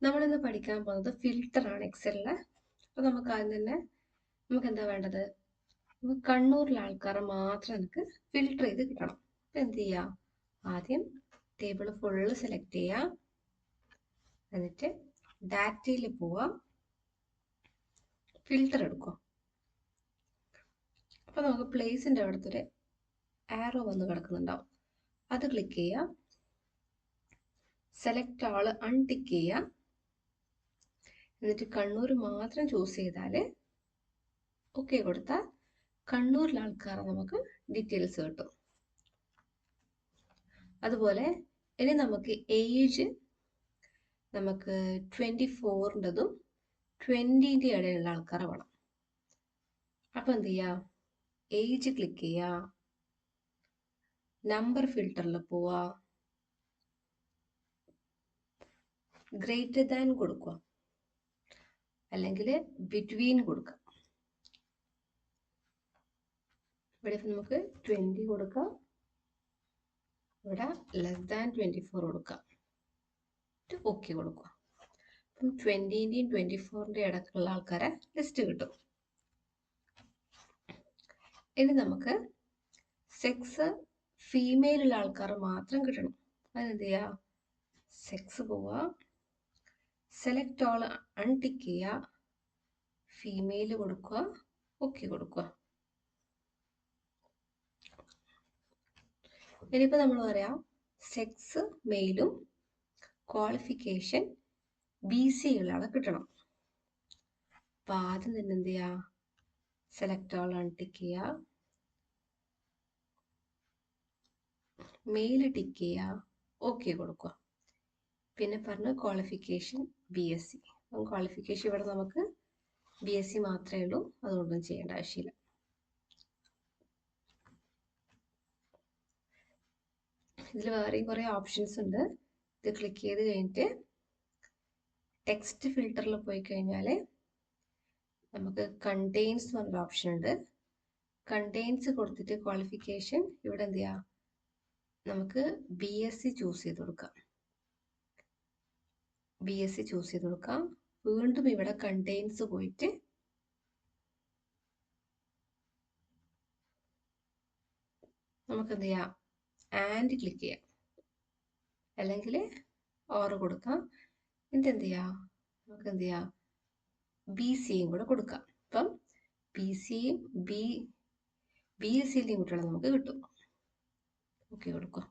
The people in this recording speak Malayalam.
നമ്മളിന്ന് പഠിക്കാൻ പോകുന്നത് ഫിൽട്ടറാണ് എക്സലിലെ. അപ്പോൾ നമുക്ക് ആദ്യം തന്നെ നമുക്ക് എന്താ വേണ്ടത്? നമുക്ക് കണ്ണൂരിലെ ആൾക്കാരെ മാത്രം നമുക്ക് ഫിൽട്ടർ ചെയ്ത് കിട്ടണം. അപ്പോൾ എന്ത് ചെയ്യുക? ആദ്യം ടേബിൾ ഫുള്ള് സെലക്ട് ചെയ്യുക. എന്നിട്ട് ഡാറ്റയിൽ പോവാം, ഫിൽട്ടർ എടുക്കുക. അപ്പോൾ നമുക്ക് പ്ലേസിൻ്റെ അവിടുത്തൊരു ആരോ വന്ന് കിടക്കുന്നുണ്ടാവും. അത് ക്ലിക്ക് ചെയ്യുക. സെലക്ട് ആൾ അൺടിക്ക് ചെയ്യുക. എന്നിട്ട് കണ്ണൂർ മാത്രം ചൂസ് ചെയ്താൽ ഓക്കെ കൊടുത്താൽ കണ്ണൂരിലെ ആൾക്കാരെ നമുക്ക് ഡീറ്റെയിൽസ് കിട്ടും. അതുപോലെ ഇനി നമുക്ക് ഏജ് നമുക്ക് 24-ൻ്റെതും 20-ൻ്റെ ഇടയിലുള്ള ആൾക്കാരെ വേണം. അപ്പോൾ എന്ത് ചെയ്യുക? ഏജ് ക്ലിക്ക് ചെയ്യുക, നമ്പർ ഫിൽട്ടറിൽ പോവുക, ഗ്രേറ്റർ ദാൻ കൊടുക്കുക, അല്ലെങ്കിൽ ബിറ്റ്വീൻ കൊടുക്കുക. ഇവിടെ നമുക്ക് 20 കൊടുക്കാം, ഇവിടെ ലെസ് ദാൻ 24 കൊടുക്കാം, ഓക്കെ കൊടുക്കുക. അപ്പം 20-ൻ്റെയും 24-ൻ്റെയും ഇടയ്ക്കുള്ള ആൾക്കാരെ ലിസ്റ്റ് കിട്ടും. ഇനി നമുക്ക് സെക്സ് ഫീമെയിലുള്ള ആൾക്കാർ മാത്രം കിട്ടണം. അതിനെന്ത് ചെയ്യുക? സെക്സ് പോവുക, സെലക്ട് ഓൾ അൺടിക്ക് ചെയ്യുക, ഫീമെയിൽ കൊടുക്കുക, ഓക്കെ കൊടുക്കുക. ഇനിയിപ്പോൾ നമ്മൾ പറയാം സെക്സ് മെയിലും ക്വാളിഫിക്കേഷൻ BC ഉള്ള ആളെ കിട്ടണം. അപ്പം ആദ്യം തന്നെ എന്ത് ചെയ്യുക? സെലക്ട് ഓൾ അൺടിക്ക് ചെയ്യുക, മെയിൽ ടിക്ക് ചെയ്യുക, ഓക്കെ കൊടുക്കുക. പിന്നെ പറഞ്ഞ ക്വാളിഫിക്കേഷൻ BSc. അപ്പം ക്വാളിഫിക്കേഷൻ ഇവിടെ നമുക്ക് BSc മാത്രമേ ഉള്ളൂ, അതുകൊണ്ടൊന്നും ചെയ്യേണ്ട ആവശ്യമില്ല. ഇതിൽ വേറെയും കുറേ ഓപ്ഷൻസ് ഉണ്ട്. ഇത് ക്ലിക്ക് ചെയ്ത് കഴിഞ്ഞിട്ട് ടെക്സ്റ്റ് ഫിൽട്ടറിൽ പോയി കഴിഞ്ഞാൽ നമുക്ക് കണ്ടെയ്ൻസ് എന്ന് പറഞ്ഞൊരു ഓപ്ഷൻ ഉണ്ട്. കണ്ടെയ്ൻസ് കൊടുത്തിട്ട് ക്വാളിഫിക്കേഷൻ ഇവിടെ എന്ത് ചെയ്യുക? നമുക്ക് BSc ചൂസ് ചെയ്ത് കൊടുക്കാം. BSc ചൂസ് ചെയ്ത് കൊടുക്കാം. വീണ്ടും ഇവിടെ കണ്ടെയ്ൻസ് പോയിട്ട് നമുക്ക് എന്ത് ചെയ്യാം? ആൻഡ് ക്ലിക്ക് ചെയ്യാം, അല്ലെങ്കിൽ ഓർ കൊടുക്കാം. എന്നിട്ട് എന്ത് ചെയ്യാം? നമുക്ക് എന്ത് ചെയ്യാം? BCയും കൂടെ കൊടുക്കാം. അപ്പം BCയും BScയിലെയും കുട്ടികളെ നമുക്ക് കിട്ടും. ഓക്കെ കൊടുക്കുക.